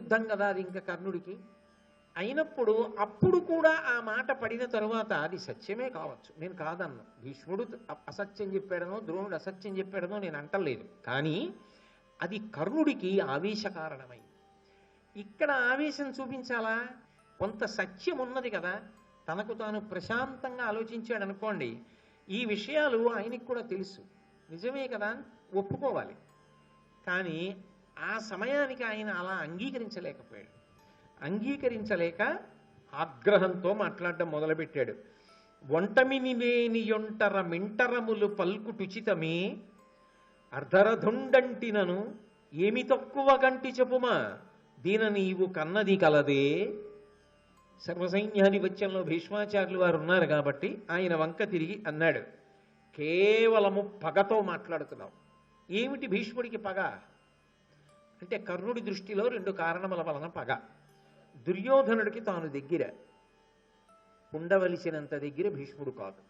యుద్ధం కదా అది ఇంకా కర్ణుడికి. అయినప్పుడు అప్పుడు కూడా ఆ మాట పడిన తరువాత అది సత్యమే కావచ్చు, నేను కాదన్నా. భీష్ముడు అసత్యం చెప్పాడనో ద్రోణుడు అసత్యం చెప్పాడనో నేను అంటలేదు. కానీ అది కర్ణుడికి ఆవేశ కారణమైంది. ఇక్కడ ఆవేశం చూపించాలా? కొంత సత్యం ఉన్నది కదా, తనకు తాను ప్రశాంతంగా ఆలోచించాడు అనుకోండి, ఈ విషయాలు ఆయనకి కూడా తెలుసు, నిజమే కదా ఒప్పుకోవాలి. కానీ ఆ సమయానికి ఆయన అలా అంగీకరించలేకపోయాడు. అంగీకరించలేక ఆగ్రహంతో మాట్లాడడం మొదలుపెట్టాడు. ఒంటమిని లేని యొంటర మింటరములు పల్కుటుచితమే అర్ధరధుండంటినను ఏమి తక్కువ గంటి చెప్పుమా దీన నీవు కన్నది కలదే. సర్వసైన్యాధిపత్యంలో భీష్మాచార్యులు వారు ఉన్నారు కాబట్టి ఆయన వంక తిరిగి అన్నాడు, కేవలము పగతో మాట్లాడుతున్నావు. ఏమిటి భీష్ముడికి పగ అంటే, కర్ణుడి దృష్టిలో రెండు కారణముల వలన పగ. దుర్యోధనుడికి తాను దగ్గర, ఉండవలసినంత దగ్గర భీష్ముడు కాదు.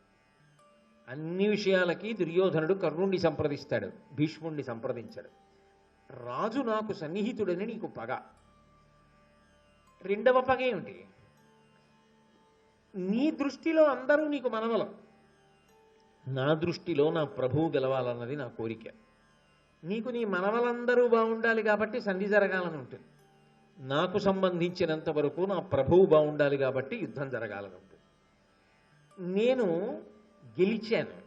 అన్ని విషయాలకి దుర్యోధనుడు కర్ణుడిని సంప్రదిస్తాడు, భీష్ముడిని సంప్రదించాడు. రాజు నాకు సన్నిహితుడని నీకు పగ. రెండవ పగ ఏమిటి? నీ దృష్టిలో అందరూ నీకు మనవలం, నా దృష్టిలో నా ప్రభువు గెలవాలన్నది నా కోరిక. నీకు నీ మనవలందరూ బాగుండాలి కాబట్టి సంధి జరగాలని ఉంటుంది. నాకు సంబంధించినంత వరకు నా ప్రభువు బాగుండాలి కాబట్టి యుద్ధం జరగాలని ఉంటుంది. నేను గెలిచాను,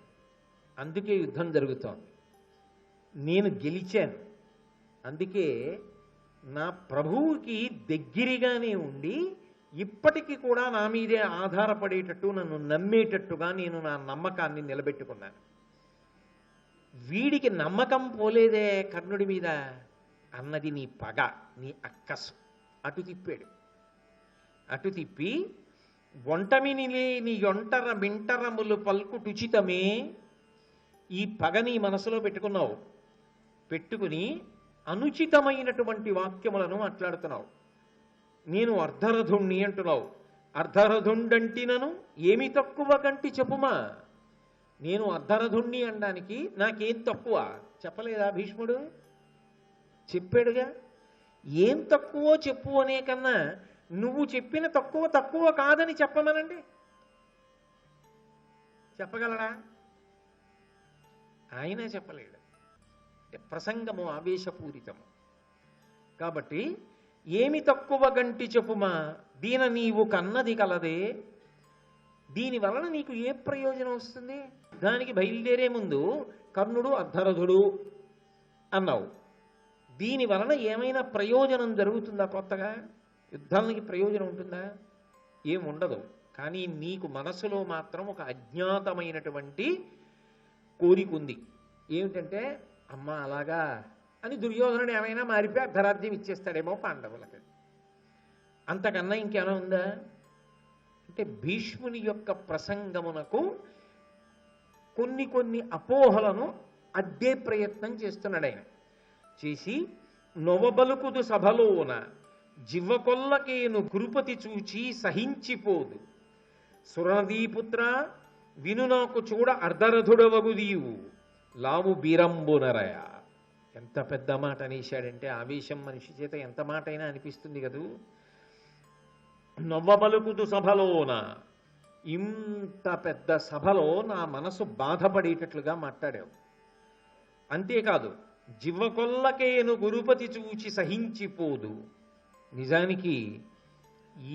అందుకే యుద్ధం జరుగుతోంది. నేను గెలిచాను, అందుకే నా ప్రభువుకి దగ్గరగానే ఉండి ఇప్పటికీ కూడా నా మీదే ఆధారపడేటట్టు, నన్ను నమ్మేటట్టుగా నేను నా నమ్మకాన్ని నిలబెట్టుకున్నాను. వీడికి నమ్మకం పోలేదే కర్ణుడి మీద అన్నది నీ పగ, నీ అక్కసు. అటు తిప్పాడు. అటు తిప్పి ఒంటమిని లేని యొంటర మింటరములు పల్కుటుచితమే, ఈ పగ నీ మనసులో పెట్టుకున్నావు. పెట్టుకుని అనుచితమైనటువంటి వాక్యములను మాట్లాడుతున్నావు. నేను అర్ధరథుణ్ణి అంటున్నావు. అర్ధరథుండంటినను ఏమి తక్కువ గంటి చెప్పుమా. నేను అర్ధరథుణ్ణి అనడానికి నాకేం తక్కువ చెప్పలేదా భీష్ముడు? చెప్పాడుగా. ఏం తక్కువో చెప్పు అనే కన్నా నువ్వు చెప్పిన తక్కువ తక్కువ కాదని చెప్పమనండి, చెప్పగలరా? ఆయన చెప్పలేడు. ప్రసంగము ఆవేశపూరితము కాబట్టి ఏమి తక్కువ గంటి చెప్పుమా దీన నీవు కన్నది కలదే. దీని వలన నీకు ఏ ప్రయోజనం వస్తుంది? దానికి బయలుదేరే ముందు కర్ణుడు అర్ధరథుడు అన్నావు. దీని వలన ఏమైనా ప్రయోజనం జరుగుతుందా? కొత్తగా యుద్ధానికి ప్రయోజనం ఉంటుందా? ఏముండదు. కానీ నీకు మనసులో మాత్రం ఒక అజ్ఞాతమైనటువంటి కోరిక ఉంది. ఏమిటంటే, అమ్మ అలాగా అని దుర్యోధనుడు ఏమైనా మారిపోయి అర్ధరాజ్యం ఇచ్చేస్తాడేమో పాండవులకి. అంతకన్నా ఇంకేమైనా ఉందా? అంటే భీష్ముని యొక్క ప్రసంగమునకు కొన్ని కొన్ని అపోహలను అడ్డే ప్రయత్నం చేస్తున్నాడు ఆయన. చేసి నొవబలుకుదు సభలోన జివ్వకొల్లకేను గురుపతి చూచి సహించిపోదు. సురనదీపుత్ర విను నాకు చూడ అర్ధరథుడవగుదీవు లావు బీరంబునరయ. ఎంత పెద్ద మాట అనేశాడంటే, ఆవేశం మనిషి చేత ఎంత మాట అయినా అనిపిస్తుంది కదూ. నవ్వబలుకుదు సభలోన, ఇంత పెద్ద సభలో నా మనసు బాధపడేటట్లుగా మాట్లాడావు. అంతేకాదు, జివ్వకొల్లకేను గురుపతి చూచి సహించిపోదు. నిజానికి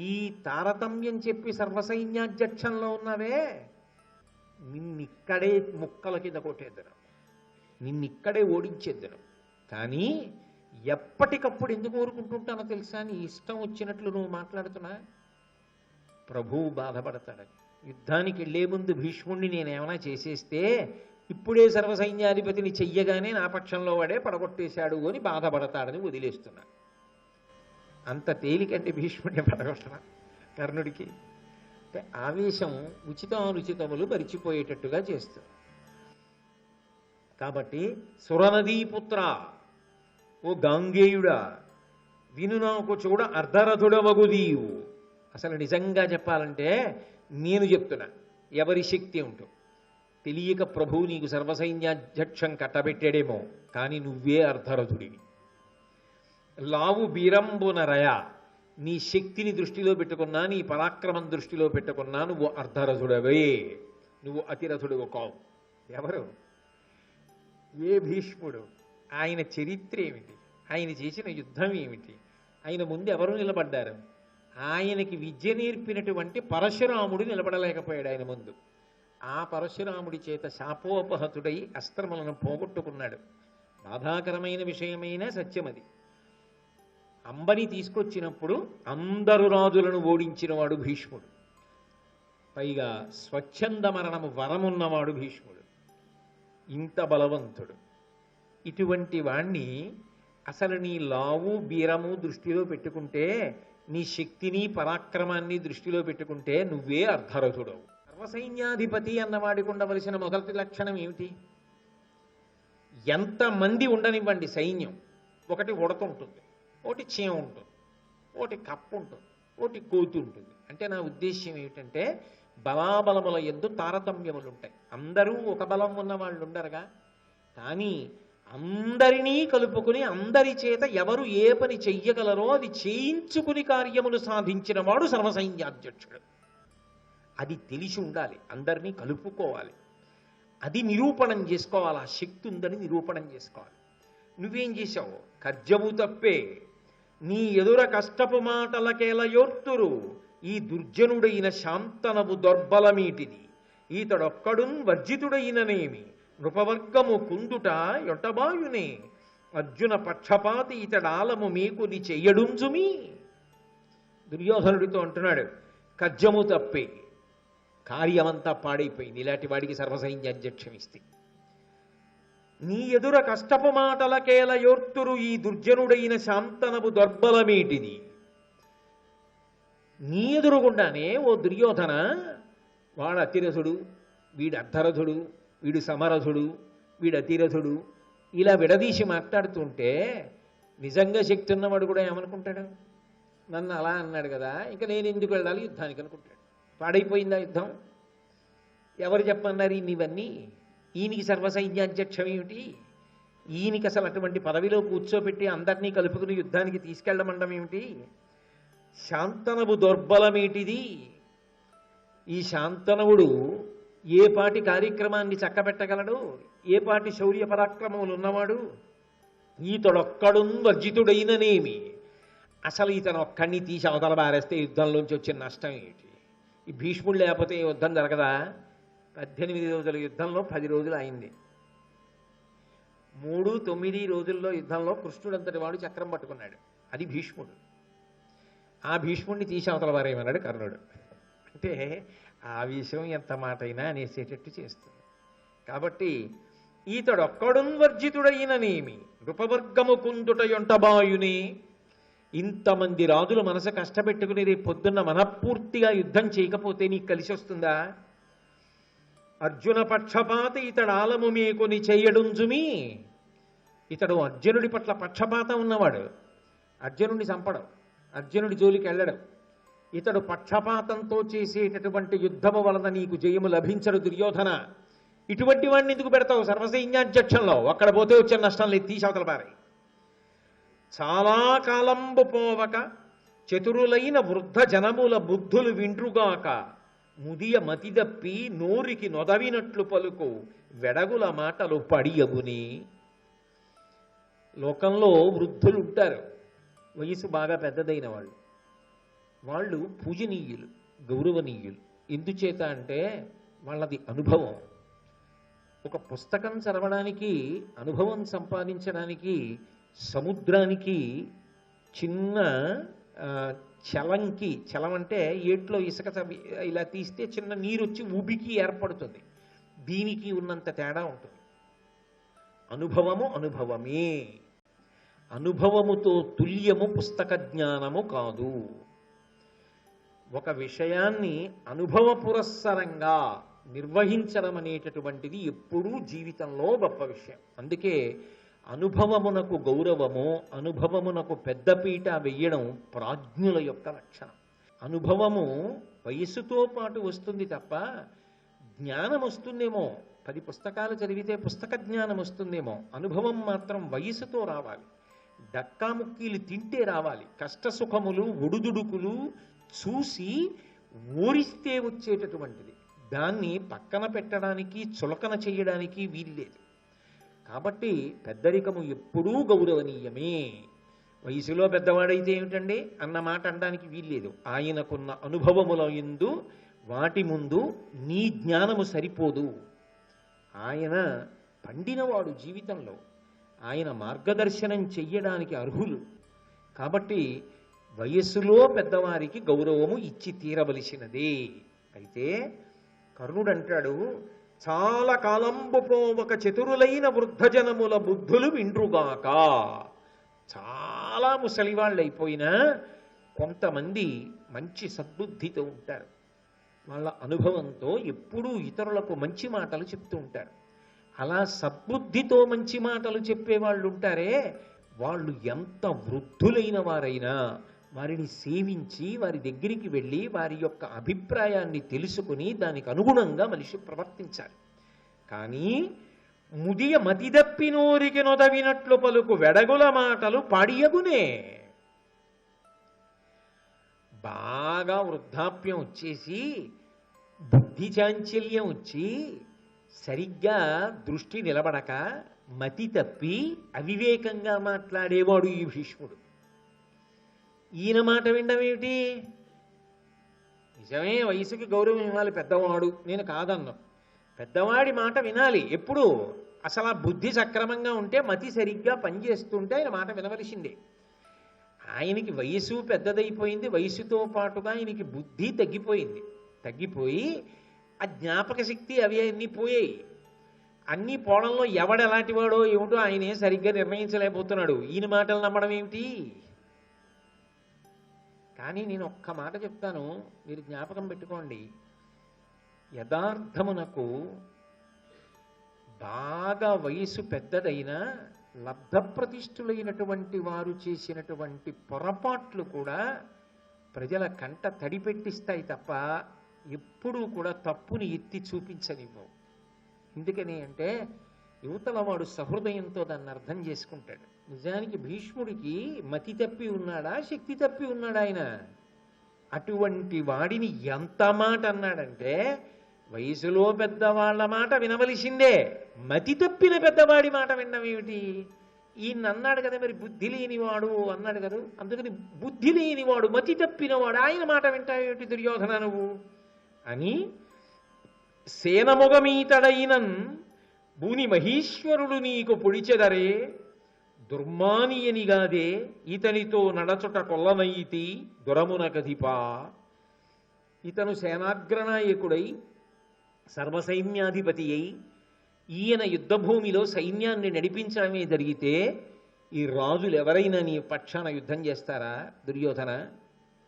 ఈ తారతమ్యం చెప్పి సర్వసైన్యాధ్యక్షంలో ఉన్నావే, నిన్నిక్కడే ముక్కల కింద కొట్టేద్దను, నిన్నిక్కడే ఓడించేద్దను. కానీ ఎప్పటికప్పుడు ఎందుకు కోరుకుంటుంటానో తెలుసా? నీ ఇష్టం వచ్చినట్లు నువ్వు మాట్లాడుతున్నా ప్రభువు బాధపడతాడని. యుద్ధానికి వెళ్లే ముందు భీష్ముడిని నేనేమైనా చేసేస్తే ఇప్పుడే సర్వసైన్యాధిపతిని చెయ్యగానే నా పక్షంలో వాడే పడగొట్టేశాడు అని బాధపడతాడని వదిలేస్తున్నా. అంత తేలికంటే భీష్ముడిని పడగొట్టడం కర్ణుడికి. అంటే ఆవేశం ఉచితానుచితములు మరిచిపోయేటట్టుగా చేస్తుంది. కాబట్టి సురనదీపుత్ర, ఓ గాంగేయుడా, విను నాకు చూడ అర్ధరథుడవగుదీవు. అసలు నిజంగా చెప్పాలంటే నేను చెప్తున్నా, ఎవరి శక్తి ఉంటో తెలియక ప్రభువు నీకు సర్వసైన్యాధ్యక్షం కట్టబెట్టాడేమో, కానీ నువ్వే అర్ధరథుడివి. లావు బీరంబునరయ, నీ శక్తిని దృష్టిలో పెట్టుకున్నా, నీ పరాక్రమం దృష్టిలో పెట్టుకున్నా నువ్వు అర్ధరథుడవే, నువ్వు అతిరథుడు కావు. ఎవరు? ఏ భీష్ముడు? ఆయన చరిత్ర ఏమిటి? ఆయన చేసిన యుద్ధం ఏమిటి? ఆయన ముందు ఎవరు నిలబడ్డారు? ఆయనకి విద్య నేర్పినటువంటి పరశురాముడు నిలబడలేకపోయాడు ఆయన ముందు. ఆ పరశురాముడి చేత శాపోపహతుడై అస్త్రములను పోగొట్టుకున్నాడు. బాధాకరమైన విషయమైన సత్యమది. అంబని తీసుకొచ్చినప్పుడు అందరు రాజులను ఓడించినవాడు భీష్ముడు. పైగా స్వచ్ఛంద మరణము వరమున్నవాడు భీష్ముడు. ఇంత బలవంతుడు. ఇటువంటి వాణ్ణి అసలు నీ లావు బీరము దృష్టిలో పెట్టుకుంటే, నీ శక్తిని పరాక్రమాన్ని దృష్టిలో పెట్టుకుంటే నువ్వే అర్ధరథుడవు. సర్వసైన్యాధిపతి అన్నవాడికి ఉండవలసిన మొదటి లక్షణం ఏమిటి? ఎంతమంది ఉండనివ్వండి సైన్యం, ఒకటి ఉడత ఉంటుంది, ఒకటి చీమ ఉంటుంది, ఒకటి కప్పు ఉంటుంది, ఒకటి కోతి ఉంటుంది. అంటే నా ఉద్దేశ్యం ఏమిటంటే బలాబలముల యందు తారతమ్యములు ఉంటాయి. అందరూ ఒక బలం ఉన్న వాళ్ళు ఉండరుగా. కానీ అందరినీ కలుపుకుని అందరి చేత ఎవరు ఏ పని చెయ్యగలరో అది చేయించుకుని కార్యములు సాధించిన వాడు సర్వసైన్యాధ్యక్షుడు. అది తెలిసి ఉండాలి. అందరినీ కలుపుకోవాలి. అది నిరూపణం చేసుకోవాలి. ఆ శక్తి ఉందని నిరూపణం చేసుకోవాలి. నువ్వేం చేశావు? కర్జము తప్పే నీ ఎదుర కష్టపు మాటలకేలయోర్తురు, ఈ దుర్జనుడైన శాంతనవు దొర్బలమీటిది, ఈతడొక్కడున్ వర్జితుడైననేమి, నృపవర్గము కుందుట యొటబాయునే, అర్జున పక్షపాతి ఇతడాలము మీకుని చెయ్యడుంజుమి. దుర్యోధనుడితో అంటున్నాడు, కర్జము తప్పే, కార్యమంతా పాడైపోయింది ఇలాంటి వాడికి సర్వసైన్యాధ్యక్షం ఇస్తే. నీ ఎదుర కష్టపు మాటలకేలయోర్తురు, ఈ దుర్జనుడైన శాంతనవు దొర్బలమేటిది. నీ ఎదురుగుండానే ఓ దుర్యోధన, వాడు అతిరథుడు, వీడు అర్ధరథుడు, వీడు సమరథుడు, వీడు అతిరథుడు, ఇలా విడదీసి మాట్లాడుతుంటే నిజంగా శక్తి ఉన్నవాడు కూడా ఏమనుకుంటాడు? నన్ను అలా అన్నాడు కదా, ఇంకా నేను ఎందుకు వెళ్ళాలి యుద్ధానికి అనుకుంటాడు. పాడైపోయిందా యుద్ధం? ఎవరు చెప్పన్నారు ఇవన్నీ? ఈయనకి సర్వసైన్యాధ్యక్షం ఏమిటి? ఈయనకి అసలు అటువంటి పదవిలో కూర్చోబెట్టి అందరినీ కలుపుకుని యుద్ధానికి తీసుకెళ్లమండం ఏమిటి? శాంతనవు దౌర్బలమేటిది. ఈ శాంతనవుడు ఏ పాటి కార్యక్రమాన్ని చక్కబెట్టగలడు? ఏ పాటి శౌర్య పరాక్రమములు ఉన్నవాడు? ఈతడొక్కడు వర్జితుడైననేమి. అసలు ఇతను ఒక్కడిని తీసి అవతల బారేస్తే యుద్ధంలోంచి వచ్చిన నష్టం ఏమిటి? ఈ భీష్ముడు లేకపోతే యుద్ధం జరగదా? 18 రోజుల యుద్ధంలో 10 రోజులు అయింది. 3-9 రోజుల్లో యుద్ధంలో కృష్ణుడంతటి వాడు చక్రం పట్టుకున్నాడు. అది భీష్ముడు. ఆ భీష్ముడిని తీసి అవతల వారేమన్నాడు కర్ణుడు. అంటే ఆ విషయం ఎంత మాట అయినా అనేసేటట్టు చేస్తుంది. కాబట్టి ఈతడొక్కడున్ వర్జితుడైననేమి, నృపవర్గము కుందుట యొంటబాయుని. ఇంతమంది రాజులు మనసు కష్టపెట్టుకుని రేపు పొద్దున్న మనపూర్తిగా యుద్ధం చేయకపోతే నీకు కలిసి వస్తుందా? అర్జున పక్షపాత ఇతడాలము మీకుని చెయ్యడుంజుమి. ఇతడు అర్జునుడి పట్ల పక్షపాతం ఉన్నవాడు. అర్జునుడిని చంపడం, అర్జునుడి జోలికి వెళ్ళడం. ఇతడు పక్షపాతంతో చేసేటటువంటి యుద్ధము వలన నీకు జయము లభించడు దుర్యోధన. ఇటువంటి వాడిని ఎందుకు పెడతావు సర్వసైన్యాధ్యక్షంలో? అక్కడ పోతే వచ్చే నష్టం లేదు, తీసవతల పారే. చాలా కాలంబు పోవక చతురులైన వృద్ధ జనముల బుద్ధులు విండ్రుగాక, ముదియ మతిదప్పి నోరికి నొదవినట్లు పలుకు వెడగుల మాటలు పడియగుని. లోకంలో వృద్ధులు ఉంటారు, వయసు బాగా పెద్దదైన వాళ్ళు. వాళ్ళు పూజనీయులు, గౌరవనీయులు. ఎందుచేత అంటే వాళ్ళది అనుభవం. ఒక పుస్తకం చదవడానికి, అనుభవం సంపాదించడానికి సముద్రానికి చిన్న చలంకి, చలం అంటే ఏట్లో ఇసుక ఇలా తీస్తే చిన్న నీరు వచ్చి ఉబికి ఏర్పడుతుంది. దీనికి ఉన్నంత తేడా ఉంటుంది. అనుభవము అనుభవమే. అనుభవముతో తుల్యము పుస్తక జ్ఞానము కాదు. ఒక విషయాన్ని అనుభవ పురస్సరంగా నిర్వహించడం అనేటటువంటిది ఎప్పుడూ జీవితంలో గొప్ప విషయం. అందుకే అనుభవమునకు గౌరవము, అనుభవమునకు పెద్దపీట వెయ్యడం ప్రాజ్ఞుల యొక్క లక్షణం. అనుభవము వయస్సుతో పాటు వస్తుంది తప్ప జ్ఞానం వస్తుందేమో, 10 పుస్తకాలు చదివితే పుస్తక జ్ఞానం వస్తుందేమో, అనుభవం మాత్రం వయస్సుతో రావాలి. డక్కాముక్కీలు తింటే రావాలి. కష్టసుఖములు ఒడుదుడుకులు చూసి ఓరిస్తే వచ్చేటటువంటిది. దాన్ని పక్కన పెట్టడానికి చులకన చేయడానికి వీల్లేదు. కాబట్టి పెద్దరికము ఎప్పుడూ గౌరవనీయమే. వయసులో పెద్దవాడైతే ఏమిటండి అన్న మాట అనడానికి వీల్లేదు. ఆయనకున్న అనుభవముల యందు వాటి ముందు నీ జ్ఞానము సరిపోదు. ఆయన పండినవాడు జీవితంలో, ఆయన మార్గదర్శనం చెయ్యడానికి అర్హులు. కాబట్టి వయస్సులో పెద్దవారికి గౌరవము ఇచ్చి తీరవలసినదే. అయితే కర్ణుడు అంటాడు, చాలా కాలంబు పోవక చతురులైన వృద్ధజనముల బుద్ధులు విండ్రుగాక. చాలా ముసలివాళ్ళు అయిపోయినా కొంతమంది మంచి సద్బుద్ధితో ఉంటారు. వాళ్ళ అనుభవంతో ఎప్పుడూ ఇతరులకు మంచి మాటలు చెప్తూ ఉంటారు. అలా సద్బుద్ధితో మంచి మాటలు చెప్పేవాళ్ళు ఉంటారే, వాళ్ళు ఎంత వృద్ధులైన వారైనా వారిని సేవించి వారి దగ్గరికి వెళ్ళి వారి యొక్క అభిప్రాయాన్ని తెలుసుకుని దానికి అనుగుణంగా మనిషి ప్రవర్తించాలి. కానీ ముదియ మతిదప్పినోరికి నొదవినట్లు పలుకు వెడగుల మాటలు పాడియగునే. బాగా వృద్ధాప్యం వచ్చేసి బుద్ధి చాంచల్యం వచ్చి సరిగ్గా దృష్టి నిలబడక మతి తప్పి అవివేకంగా మాట్లాడేవాడు ఈ భీష్ముడు. ఈయన మాట వినడం ఏమిటి? నిజమే, వయసుకి గౌరవం ఇవ్వాలి పెద్దవాడు, నేను కాదన్నా. పెద్దవాడి మాట వినాలి. ఎప్పుడు? అసలు ఆ బుద్ధి సక్రమంగా ఉంటే, మతి సరిగ్గా పనిచేస్తుంటే ఆయన మాట వినవలసిందే. ఆయనకి వయసు పెద్దదైపోయింది, వయసుతో పాటుగా ఆయనకి బుద్ధి తగ్గిపోయి ఆ జ్ఞాపక శక్తి అవి అన్నీ పోయాయి. అన్నీ పోవడంలో ఎవడెలాంటి వాడో ఏమిటో ఆయనే సరిగ్గా నిర్ణయించలేకపోతున్నాడు. ఈయన మాటలు నమ్మడం ఏమిటి? కానీ నేను ఒక్క మాట చెప్తాను, మీరు జ్ఞాపకం పెట్టుకోండి. యథార్థమునకు బాగా వయసు పెద్దదైనా లబ్ధప్రతిష్ఠులైనటువంటి వారు చేసినటువంటి పొరపాట్లు కూడా ప్రజల కంట తడిపెట్టిస్తాయి తప్ప ఎప్పుడూ కూడా తప్పుని ఎత్తి చూపించనివ్వవు. ఎందుకని అంటే యువతల వాడు సహృదయంతో దాన్ని అర్థం చేసుకుంటాడు. నిజానికి భీష్ముడికి మతి తప్పి ఉన్నాడా, శక్తి తప్పి ఉన్నాడా? ఆయన అటువంటి వాడిని ఎంత మాట అన్నాడంటే, వయసులో పెద్దవాళ్ల మాట వినవలసిందే, మతి తప్పిన పెద్దవాడి మాట వినడం ఏమిటి? ఈయన అన్నాడు కదా, మరి బుద్ధి లేనివాడు అన్నాడు కదా, అందుకని బుద్ధి లేనివాడు మతి తప్పినవాడు ఆయన మాట వింటావేమిటి దుర్యోధన నువ్వు అని సేనమొగమీతడైనన్ భూని మహీశ్వరుడు నీకు పొడిచెదరే దుర్మానియనిగాదే ఇతనితో నడచుట కొల్లనైతి దురమున కధిపా. ఇతను సేనాగ్రనాయకుడై సర్వసైన్యాధిపతి అయి ఈయన యుద్ధభూమిలో సైన్యాన్ని నడిపించడమే జరిగితే ఈ రాజులు ఎవరైనా నీ పక్షాన యుద్ధం చేస్తారా దుర్యోధన?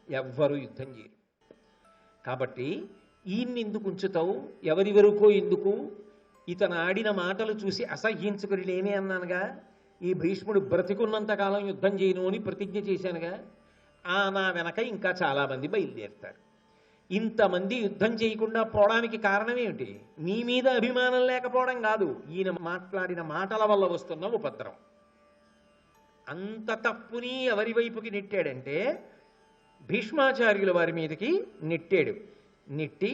ఎవ్వరూ యుద్ధం చేయరు. కాబట్టి ఈయన్ని ఎందుకు ఉంచుతావు? ఎవరి వరకో ఎందుకు? ఇతను ఆడిన మాటలు చూసి అసహ్యించుకుని నేనే అన్నానుగా, ఈ భీష్ముడు బ్రతికున్నంతకాలం యుద్ధం చేయను అని ప్రతిజ్ఞ చేశానుగా. నా వెనక ఇంకా చాలామంది బయలుదేరుతారు. ఇంతమంది యుద్ధం చేయకుండా పోవడానికి కారణం ఏమిటి? నీ మీద అభిమానం లేకపోవడం కాదు, ఈయన మాట్లాడిన మాటల వల్ల వస్తున్న ఉపద్రవం. అంత తప్పుని ఎవరి వైపుకి నెట్టాడంటే భీష్మాచార్యుల వారి మీదకి నెట్టాడు. నెట్టి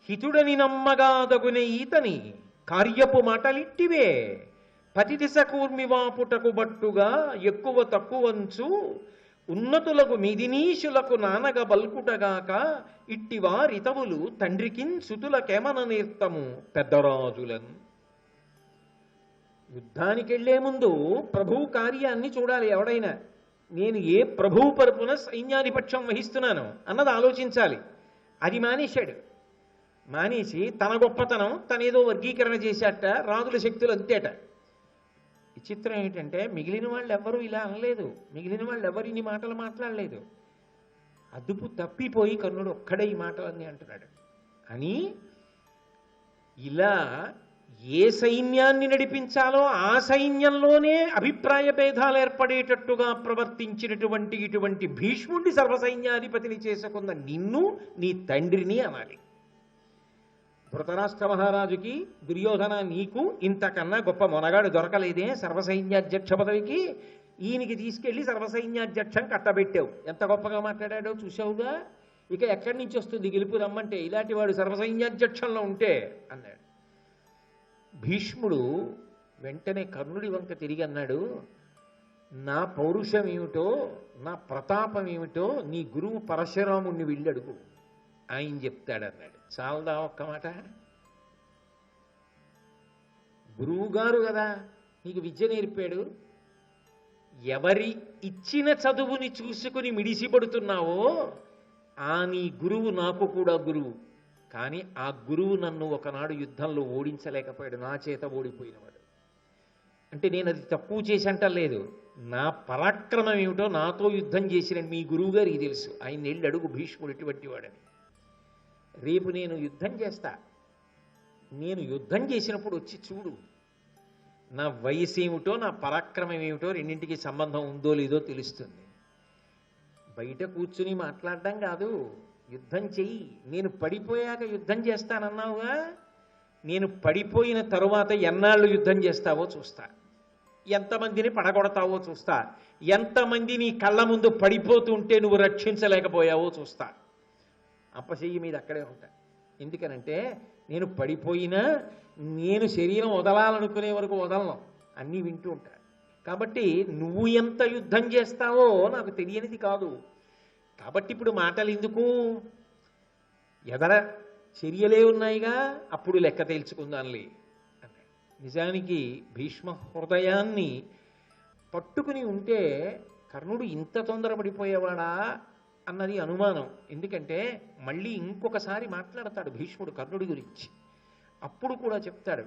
హితుడని నమ్మగాదగునే ఈతని కార్యపు మాటలిట్టివే పతిదిశ కూర్మివాపుటకు బట్టుగా ఎక్కువ తక్కువంచు ఉన్నతులకు మిదినీషులకు నానగ బల్కుటగాక ఇట్టివారితవులు తండ్రికిన్ సుతులకెమన నేర్తము పెద్దరాజులను. యుద్ధానికి వెళ్లే ముందు ప్రభువు కార్యాన్ని చూడాలి. ఎవడైనా నేను ఏ ప్రభువు పరుపున సైన్యాధిపత్యం వహిస్తున్నాను అన్నది ఆలోచించాలి. అది మానేశాడు. మానేసి తన గొప్పతనం తనేదో వర్గీకరణ చేశాట, రాజుల శక్తులు అంతేట. విచిత్రం ఏంటంటే మిగిలిన వాళ్ళు ఎవ్వరూ ఇలా అనలేదు, మిగిలిన వాళ్ళు ఎవరు ఇన్ని మాటలు మాట్లాడలేదు. అదుపు తప్పిపోయి కర్ణుడు ఒక్కడే ఈ మాటలన్నీ అంటున్నాడు అని. ఇలా ఏ సైన్యాన్ని నడిపించాలో ఆ సైన్యంలోనే అభిప్రాయ భేదాలు ఏర్పడేటట్టుగా ప్రవర్తించినటువంటి ఇటువంటి భీష్ముడిని సర్వసైన్యాధిపతిని చేసుకున్న నిన్ను నీ తండ్రిని అనాలి. ధృతరాష్ట్ర మహారాజుకి దుర్యోధన నీకు ఇంతకన్నా గొప్ప మొనగాడు దొరకలేదే సర్వసైన్యాధ్యక్ష పదవికి? ఈయనకి తీసుకెళ్లి సర్వసైన్యాధ్యక్షం కట్టబెట్టావు. ఎంత గొప్పగా మాట్లాడాడో చూసావుగా. ఇక ఎక్కడి నుంచి వస్తుంది గెలుపు రమ్మంటే, ఇలాంటి వాడు సర్వసైన్యాధ్యక్షంలో ఉంటే అన్నాడు. భీష్ముడు వెంటనే కర్ణుడి వంక తిరిగి అన్నాడు, నా పౌరుషం ఏమిటో, నా ప్రతాపం ఏమిటో నీ గురువు పరశురాముణ్ణి వెళ్ళడుగు, ఆయన చెప్తాడన్నాడు. చాలదా ఒక్క మాట? గురువుగారు కదా నీకు విద్య నేర్పాడు. ఎవరి ఇచ్చిన చదువుని చూసుకుని మిడిసిపడుతున్నావో ఆ నీ గురువు నాకు కూడా గురువు. కానీ ఆ గురువు నన్ను ఒకనాడు యుద్ధంలో ఓడించలేకపోయాడు, నా చేత ఓడిపోయినవాడు. అంటే నేను అది తక్కువ చేసి అంటలేదు, నా పరాక్రమం ఏమిటో నాతో యుద్ధం చేసిన మీ గురువు గారికి తెలుసు. ఆయన వెళ్ళి అడుగు భీష్ముడు ఎటువంటి వాడని. రేపు నేను యుద్ధం చేస్తా, నేను యుద్ధం చేసినప్పుడు వచ్చి చూడు, నా వయసు ఏమిటో నా పరాక్రమం ఏమిటో రెండింటికి సంబంధం ఉందో లేదో తెలుస్తుంది. బయట కూర్చుని మాట్లాడడం కాదు, యుద్ధం చెయ్యి. నేను పడిపోయాక యుద్ధం చేస్తానన్నావుగా, నేను పడిపోయిన తరువాత ఎన్నాళ్ళు యుద్ధం చేస్తావో చూస్తా, ఎంతమందిని పడగొడతావో చూస్తా, ఎంతమంది నీ కళ్ళ ముందు పడిపోతుంటే నువ్వు రక్షించలేకపోయావో చూస్తా. అప్పచెయ్యి మీద అక్కడే ఉంటా. ఎందుకనంటే నేను పడిపోయినా నేను శరీరం వదలాలనుకునే వరకు వదలను, అన్నీ వింటూ ఉంటా. కాబట్టి నువ్వు ఎంత యుద్ధం చేస్తావో నాకు తెలియనిది కాదు. కాబట్టి ఇప్పుడు మాటలు ఎందుకు, ఎదర చర్యలే ఉన్నాయిగా, అప్పుడు లెక్క తేల్చుకుందాంలే అన్నాడు. నిజానికి భీష్మ హృదయాన్ని పట్టుకుని ఉంటే కర్ణుడు ఇంత తొందరపడిపోయేవాడా అన్నది అనుమానం. ఎందుకంటే మళ్ళీ ఇంకొకసారి మాట్లాడతాడు భీష్ముడు కర్ణుడి గురించి. అప్పుడు కూడా చెప్తాడు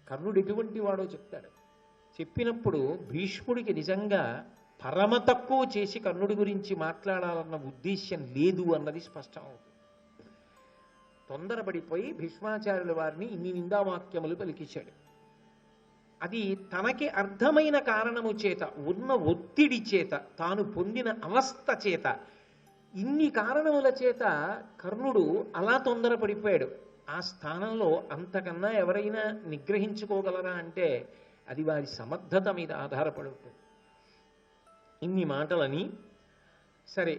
కర్ణుడు ఎటువంటి వాడో చెప్తాడు. చెప్పినప్పుడు భీష్ముడికి నిజంగా పరమ తక్కువ చేసి కర్ణుడి గురించి మాట్లాడాలన్న ఉద్దేశ్యం లేదు అన్నది స్పష్టం అవుతుంది. తొందరపడిపోయి భీష్మాచార్యుల వారిని ఇన్ని నిందావాక్యములు పలికించాడు. అది తనకి అర్థమైన కారణము చేత, ఉన్న ఒత్తిడి చేత, తాను పొందిన అవస్థ చేత, ఇన్ని కారణముల చేత కర్ణుడు అలా తొందరపడిపోయాడు. ఆ స్థానంలో అంతకన్నా ఎవరైనా నిగ్రహించుకోగలరా అంటే అది వారి సమర్థత మీద ఆధారపడి ఉంటుంది. ఇన్ని మాటలని సరే,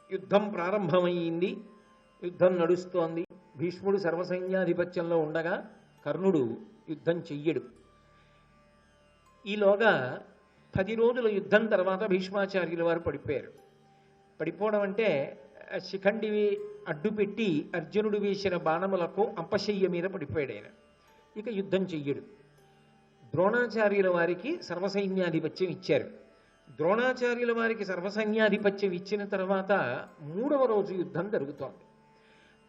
యుద్ధం ప్రారంభమయ్యింది, యుద్ధం నడుస్తోంది. భీష్ముడు సర్వసైన్యాధిపత్యంలో ఉండగా కర్ణుడు యుద్ధం చెయ్యడు. ఈలోగా 10 రోజుల యుద్ధం తర్వాత భీష్మాచార్యుల వారు పడిపోయారు. పడిపోవడం అంటే శిఖండివి అడ్డుపెట్టి అర్జునుడు వేసిన బాణములకు అంపశయ్య మీద పడిపోయాడు ఆయన. ఇక యుద్ధం చెయ్యడు. ద్రోణాచార్యుల వారికి సర్వసైన్యాధిపత్యం ఇచ్చారు. ద్రోణాచార్యుల వారికి సర్వసైన్యాధిపత్యం ఇచ్చిన తర్వాత 3వ రోజు యుద్ధం జరుగుతోంది.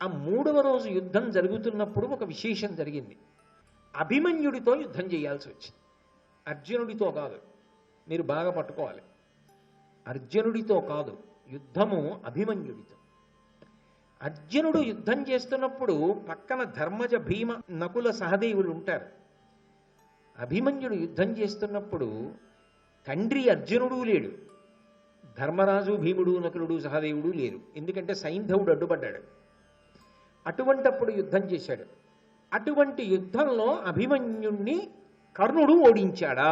ఆ 3వ రోజు యుద్ధం జరుగుతున్నప్పుడు ఒక విశేషం జరిగింది. అభిమన్యుడితో యుద్ధం చేయాల్సి వచ్చింది, అర్జునుడితో కాదు. మీరు బాగా పట్టుకోవాలి, అర్జునుడితో కాదు, యుద్ధము అభిమన్యుడితో. అర్జునుడు యుద్ధం చేస్తున్నప్పుడు పక్కన ధర్మజ, భీమ, నకుల, సహదేవులు ఉంటారు. అభిమన్యుడు యుద్ధం చేస్తున్నప్పుడు తండ్రి అర్జునుడు లేడు, ధర్మరాజు, భీముడు, నకులుడు, సహదేవుడు లేరు. ఎందుకంటే సైంధవుడు అడ్డుపడ్డాడు. అటువంటప్పుడు యుద్ధం చేశాడు. అటువంటి యుద్ధంలో అభిమన్యుణ్ణి కర్ణుడు ఓడించాడా,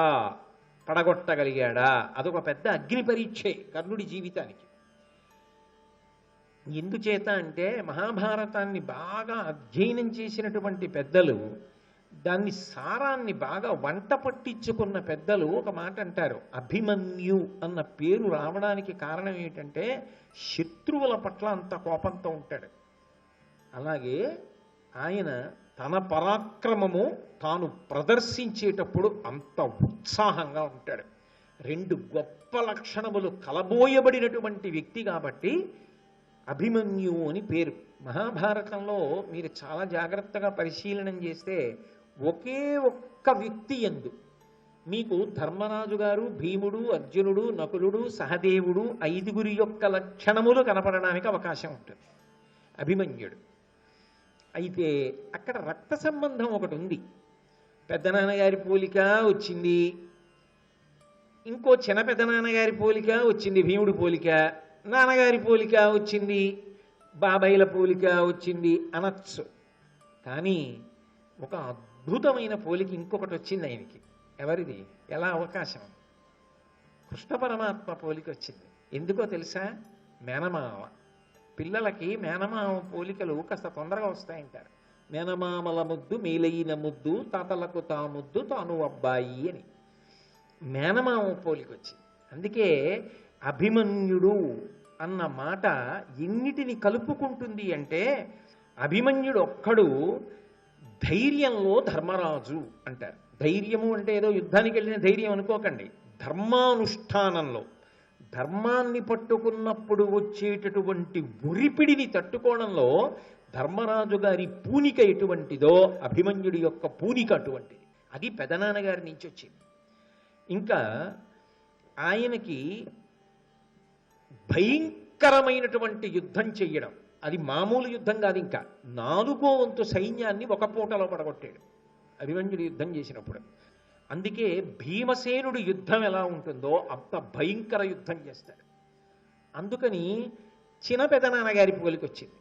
పడగొట్టగలిగాడా? అదొక పెద్ద అగ్ని పరీక్షే కర్ణుడి జీవితానికి. ఎందుచేత అంటే మహాభారతాన్ని బాగా అధ్యయనం చేసినటువంటి పెద్దలు, దాన్ని సారాన్ని బాగా వంట పట్టించుకున్న పెద్దలు ఒక మాట అంటారు, అభిమన్యు అన్న పేరు రావడానికి కారణం ఏంటంటే శత్రువుల పట్ల అంత కోపంతో ఉంటాడు. అలాగే ఆయన తన పరాక్రమము తాను ప్రదర్శించేటప్పుడు అంత ఉత్సాహంగా ఉంటాడు. 2 గొప్ప లక్షణములు కలబోయబడినటువంటి వ్యక్తి కాబట్టి అభిమన్యు అని పేరు. మహాభారతంలో మీరు చాలా జాగ్రత్తగా పరిశీలనం చేస్తే ఒకే ఒక్క వ్యక్తి యందు మీకు ధర్మరాజు గారు, భీముడు, అర్జునుడు, నకులుడు, సహదేవుడు 5 యొక్క లక్షణములు కనపడడానికి అవకాశం ఉంటుంది, అభిమన్యుడు. అయితే అక్కడ రక్త సంబంధం ఒకటి ఉంది. పెద్దనాన్నగారి పోలిక వచ్చింది, ఇంకో చిన్న పెద్దనాన్నగారి పోలిక వచ్చింది, భీముడి పోలిక, నాన్నగారి పోలిక వచ్చింది, బాబాయిల పోలిక వచ్చింది అనొచ్చు. కానీ ఒక అద్భుతమైన పోలిక ఇంకొకటి వచ్చింది ఆయనకి. ఎవరిది? ఎలా అవకాశం? కృష్ణ పరమాత్మ పోలిక వచ్చింది. ఎందుకో తెలుసా? మేనమామ. పిల్లలకి మేనమామ పోలికలు కాస్త తొందరగా వస్తాయంటారు. మేనమామల ముద్దు మేలైన ముద్దు, తాతలకు తా ముద్దు తాను అబ్బాయి అని మేనమామ పోలిక వచ్చింది. అందుకే అభిమన్యుడు అన్న మాట ఎన్నిటిని కలుపుకుంటుంది అంటే, అభిమన్యుడు ఒక్కడు ధైర్యంలో ధర్మరాజు అంటారు. ధైర్యము అంటే ఏదో యుద్ధానికి వెళ్ళిన ధైర్యం అనుకోకండి. ధర్మానుష్ఠానంలో, ధర్మాన్ని పట్టుకున్నప్పుడు వచ్చేటటువంటి ఉరిపిడిని తట్టుకోవడంలో ధర్మరాజు గారి పూనిక ఎటువంటిదో అభిమన్యుడి యొక్క పూనిక అటువంటిది. అది పెదనాన్నగారి నుంచి వచ్చింది. ఇంకా ఆయనకి భయంకరమైనటువంటి యుద్ధం చెయ్యడం, అది మామూలు యుద్ధం కాదు. ఇంకా 4వ వంతు సైన్యాన్ని ఒక పూటలో పడగొట్టాడు అభిమన్యుడు యుద్ధం చేసినప్పుడు. అందుకే భీమసేనుడు యుద్ధం ఎలా ఉంటుందో అంత భయంకర యుద్ధం చేస్తాడు. అందుకని చిన్న పెదనాన్నగారి పోలిక వచ్చింది,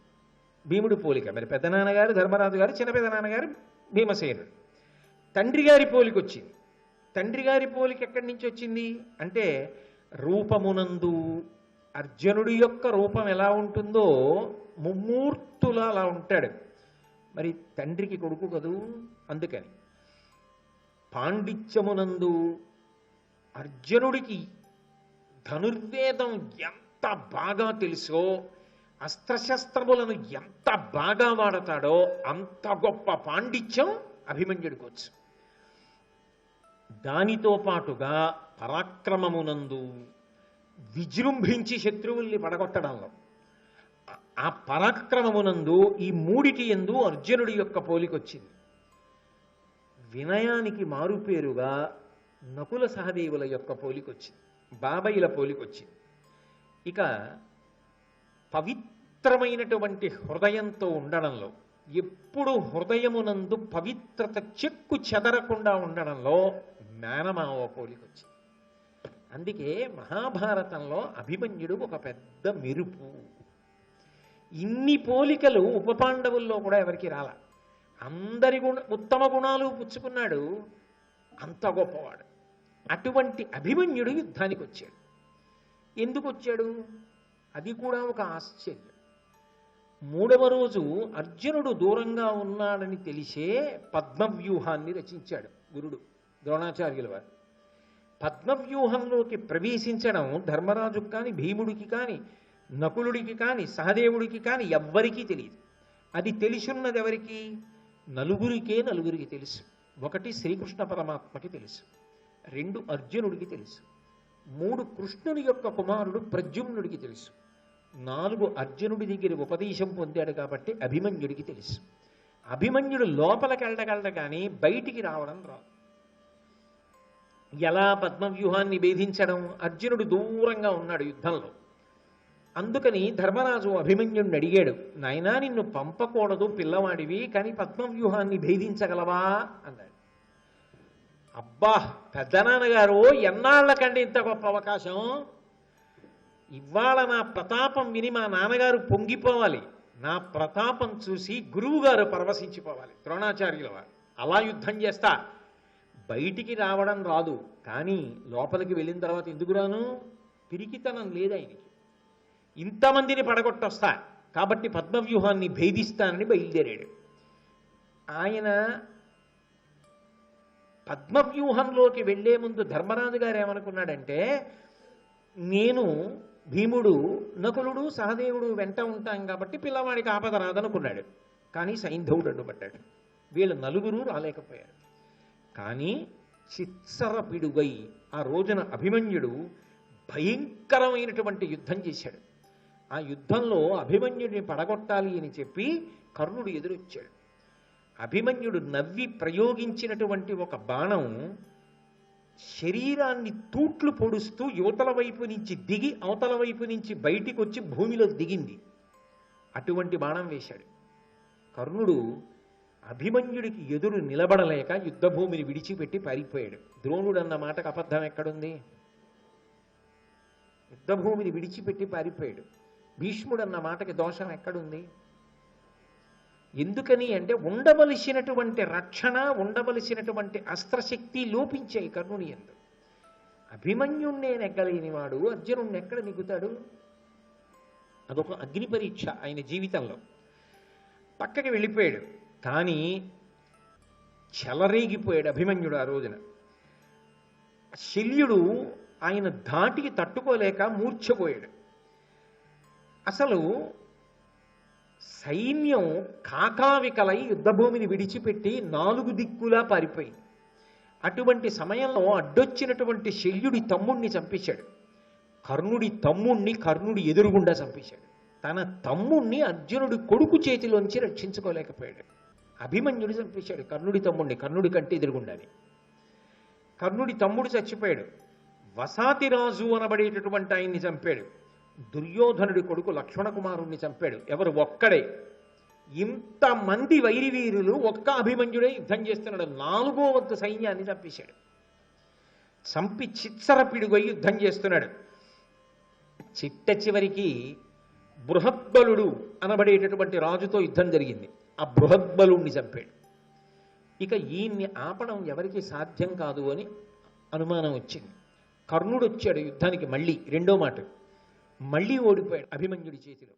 భీముడు పోలిక. మరి పెదనాన్నగారు ధర్మరాజు గారు, చిన్న పెదనాన్నగారు భీమసేనుడు. తండ్రి గారి పోలిక వచ్చింది. తండ్రి గారి పోలిక ఎక్కడి నుంచి వచ్చింది అంటే, రూపమునందు అర్జునుడి యొక్క రూపం ఎలా ఉంటుందో ముమ్మూర్తులా అలా ఉంటాడు. మరి తండ్రికి కొడుకు కదూ, అందుకని. పాండిత్యమునందు అర్జునుడికి ధనుర్వేదం ఎంత బాగా తెలుసో, అస్త్రశస్త్రములను ఎంత బాగా వాడతాడో అంత గొప్ప పాండిత్యం అభిమన్యుడికి వచ్చు. దానితో పాటుగా పరాక్రమమునందు విజృంభించి శత్రువుల్ని పడగొట్టడంలో, ఆ పరాక్రమమునందు ఈ మూడిటి యందు అర్జునుడి యొక్క పోలికొచ్చింది. వినయానికి మారుపేరుగా నకుల సహదేవుల యొక్క పోలికొచ్చింది, బాబయ్యల పోలికొచ్చింది. ఇక పవిత్రమైనటువంటి హృదయంతో ఉండడంలో, ఎప్పుడు హృదయమునందు పవిత్రత చెక్కు చెదరకుండా ఉండడంలో మేనమావ పోలికొచ్చింది. అందుకే మహాభారతంలో అభిమన్యుడు ఒక పెద్ద మెరుపు. ఇన్ని పోలికలు ఉప పాండవుల్లో కూడా ఎవరికి రాల. అందరి ఉత్తమ గుణాలు పుచ్చుకున్నాడు, అంత గొప్పవాడు. అటువంటి అభిమన్యుడు యుద్ధానికి వచ్చాడు. ఎందుకు వచ్చాడు? అది కూడా ఒక ఆశ్చర్యం. 3వ రోజు అర్జునుడు దూరంగా ఉన్నాడని తెలిసే పద్మవ్యూహాన్ని రచించాడు గురుడు ద్రోణాచార్యుల వారు. పద్మవ్యూహంలోకి ప్రవేశించడం ధర్మరాజుకి కానీ, భీముడికి కానీ, నకులుడికి కానీ, సహదేవుడికి కానీ ఎవ్వరికీ తెలియదు. అది తెలిసున్నది ఎవరికి? నలుగురికి తెలుసు. 1 శ్రీకృష్ణ పరమాత్మకి తెలుసు, 2 అర్జునుడికి తెలుసు, 3 కృష్ణుని యొక్క కుమారుడు ప్రద్యుమ్నుడికి తెలుసు, 4 అర్జునుడి దగ్గర ఉపదేశం పొందాడు కాబట్టి అభిమన్యుడికి తెలుసు. అభిమన్యుడు లోపలికి వెళ్ళగలడు కానీ బయటికి రావడం రాదు. ఎలా పద్మవ్యూహాన్ని భేదించడం? అర్జునుడు దూరంగా ఉన్నాడు యుద్ధంలో. అందుకని ధర్మరాజు అభిమన్యుడిని అడిగాడు, నాయనా నిన్ను పంపకూడదు పిల్లవాడివి, కానీ పద్మవ్యూహాన్ని భేదించగలవా అన్నాడు. అబ్బా పెద్దనాన్నగారు, ఎన్నాళ్ళకండి ఇంత గొప్ప అవకాశం? ఇవాళ నా ప్రతాపం విని మా నాన్నగారు పొంగిపోవాలి, నా ప్రతాపం చూసి గురువుగారు పరవశించిపోవాలి ద్రోణాచార్యుల వారు. అలా యుద్ధం చేస్తా. బయటికి రావడం రాదు, కానీ లోపలికి వెళ్ళిన తర్వాత ఎందుకు రాను? పిరికితనం లేదు ఆయనకి. ఇంతమందిని పడగొట్టొస్తా కాబట్టి పద్మవ్యూహాన్ని భేదిస్తానని బయలుదేరాడు. ఆయన పద్మవ్యూహంలోకి వెళ్లే ముందు ధర్మరాజు గారు ఏమనుకున్నాడంటే, నేను భీముడు, నకులుడు, సహదేవుడు వెంట ఉంటాం కాబట్టి పిల్లవాడికి ఆపద రాదనుకున్నాడు. కానీ సైంధవుడు అడ్డుపడ్డాడు. వీళ్ళు 4 రాలేకపోయారు. కానీ చిత్సరపిడుగై ఆ రోజున అభిమన్యుడు భయంకరమైనటువంటి యుద్ధం చేశాడు. ఆ యుద్ధంలో అభిమన్యుడిని పడగొట్టాలి అని చెప్పి కర్ణుడు ఎదురొచ్చాడు. అభిమన్యుడు నవ్వి ప్రయోగించినటువంటి ఒక బాణం శరీరాన్ని తూట్లు పొడుస్తూ యువతల వైపు నుంచి దిగి అవతల వైపు నుంచి బయటికి వచ్చి భూమిలో దిగింది. అటువంటి బాణం వేశాడు. కర్ణుడు అభిమన్యుడికి ఎదురు నిలబడలేక యుద్ధభూమిని విడిచిపెట్టి పారిపోయాడు. ద్రోణుడు అన్న మాటకు అబద్ధం ఎక్కడుంది? యుద్ధభూమిని విడిచిపెట్టి పారిపోయాడు. భీష్ముడు అన్న మాటకి దోషం ఎక్కడుంది? ఎందుకని అంటే ఉండవలసినటువంటి రక్షణ, ఉండవలసినటువంటి అస్త్రశక్తి లోపించాయి కర్ణుని యందు. అభిమన్యుణ్ణే నెగ్గలేనివాడు అర్జునుణ్ణి ఎక్కడ నెగ్గుతాడు? అదొక అగ్ని పరీక్ష ఆయన జీవితంలో. పక్కకి వెళ్ళిపోయాడు. కానీ చెలరేగిపోయాడు అభిమన్యుడు ఆ రోజున. శల్యుడు ఆయన ధాటికి తట్టుకోలేక మూర్ఛపోయాడు. అసలు సైన్యం కాకావికలై యుద్ధభూమిని విడిచిపెట్టి 4 దిక్కులా పారిపోయింది. అటువంటి సమయంలో అడ్డొచ్చినటువంటి శల్యుడి తమ్ముణ్ణి చంపేశాడు. కర్ణుడి తమ్ముణ్ణి కర్ణుడి ఎదురుగుండా చంపేశాడు. తన తమ్ముణ్ణి అర్జునుడి కొడుకు చేతిలోంచి రక్షించుకోలేకపోయాడు. అభిమన్యుడు చంపేశాడు కర్ణుడి తమ్ముణ్ణి, కర్ణుడి కంటే ఎదురుగుండాని. కర్ణుడి తమ్ముడు చచ్చిపోయాడు. వసాతిరాజు అనబడేటటువంటి ఆయన్ని చంపాడు. దుర్యోధనుడి కొడుకు లక్ష్మణ కుమారుణ్ణి చంపాడు. ఎవరు? ఒక్కడే. ఇంతమంది వైరివీరులు ఒక్క అభిమన్యుడే యుద్ధం చేస్తున్నాడు. 4వ వంతు సైన్యాన్ని చంపేశాడు. చంపి చిచ్చరపిడుగై యుద్ధం చేస్తున్నాడు. చిట్ట చివరికి బృహద్బలుడు అనబడేటటువంటి రాజుతో యుద్ధం జరిగింది. ఆ బృహద్బలుణ్ణి చంపాడు. ఇక ఈయన్ని ఆపడం ఎవరికి సాధ్యం కాదు అని అనుమానం వచ్చింది. కర్ణుడు వచ్చాడు యుద్ధానికి మళ్ళీ, రెండో మాట. మళ్ళీ ఓడిపోయాడు అభిమన్యుడి చేతిలో.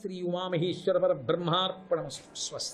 శ్రీ ఉమామహేశ్వర పరబ్రహ్మార్పణమస్తు. స్వస్తి.